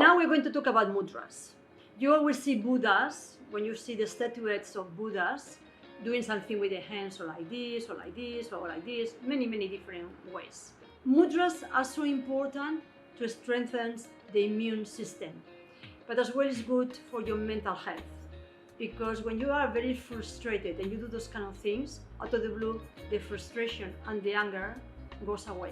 Now we're going to talk about mudras. You always see Buddhas, when you see the statuettes of Buddhas, doing something with their hands, or like this, or like this, or like this, many different ways. Mudras are so important to strengthen the immune system, but as well it's good for your mental health, because when you are very frustrated and you do those kind of things, out of the blue, the frustration and the anger goes away.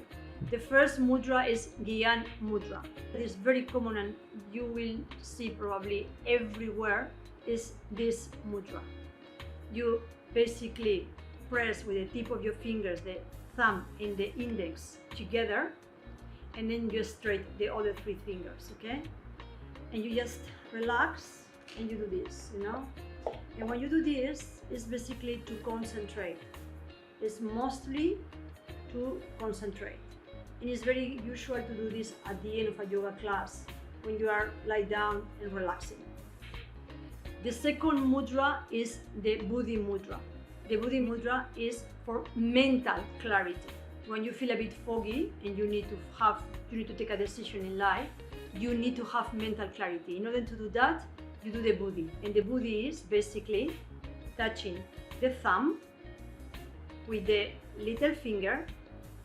The first mudra is Gyan Mudra. It is very common and you will see probably everywhere is this mudra. You basically press with the tip of your fingers, the thumb and the index together, and then you straighten the other three fingers, okay? And you just relax and you do this, you know? And when you do this, it's basically to concentrate. It's mostly to concentrate. And it's very usual to do this at the end of a yoga class when you are lying down and relaxing. The second mudra is the Buddhi Mudra. The Buddhi Mudra is for mental clarity. When you feel a bit foggy and you need to take a decision in life, you need to have mental clarity. In order to do that, you do the Buddhi. And the Buddhi is basically touching the thumb with the little finger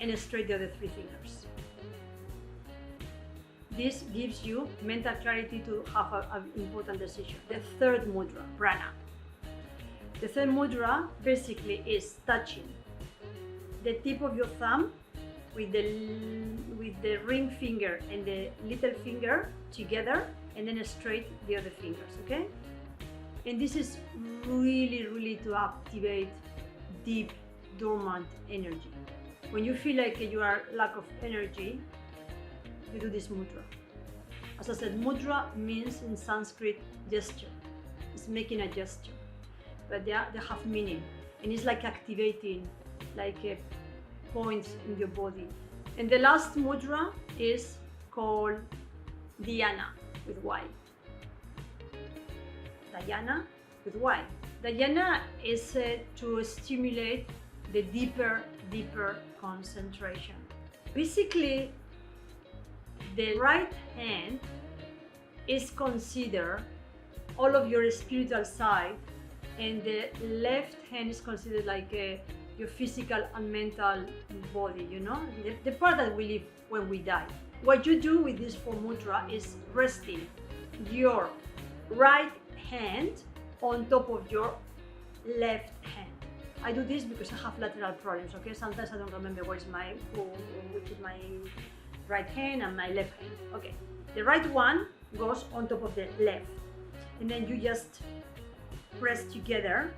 and straight the other three fingers. This gives you mental clarity to have an important decision. The third mudra, Prana. The third mudra basically is touching the tip of your thumb with the ring finger and the little finger together, and then straight the other fingers, okay? And this is really to activate deep, dormant energy. When you feel like you are lack of energy, you do this mudra. As I said, mudra means in Sanskrit gesture. It's making a gesture, but they have meaning, and it's like activating points in your body. And the last mudra is called Dhyana with Y. Dhyana with Y. Dhyana is to stimulate the deeper concentration. Basically, the right hand is considered all of your spiritual side, and the left hand is considered like your physical and mental body, you know, the part that we live when we die. What you do with this four mudra is resting your right hand on top of your left hand. I do this because I have lateral problems, okay? Sometimes I don't remember which is my right hand and my left hand. Okay, the right one goes on top of the left, and then you just press together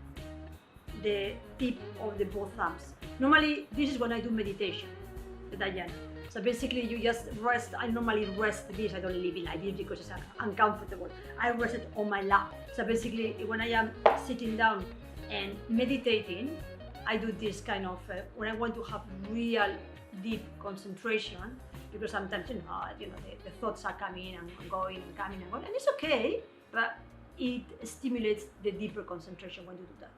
the tip of the both thumbs. Normally, this is when I do meditation, the dhyana. So basically, you just rest. I normally rest this. I don't leave it like this because it's uncomfortable. I rest it on my lap. So basically, when I am sitting down and meditating, I do this kind of when I want to have real deep concentration, because sometimes the thoughts are coming and going and coming and going, and it's okay, but it stimulates the deeper concentration when you do that.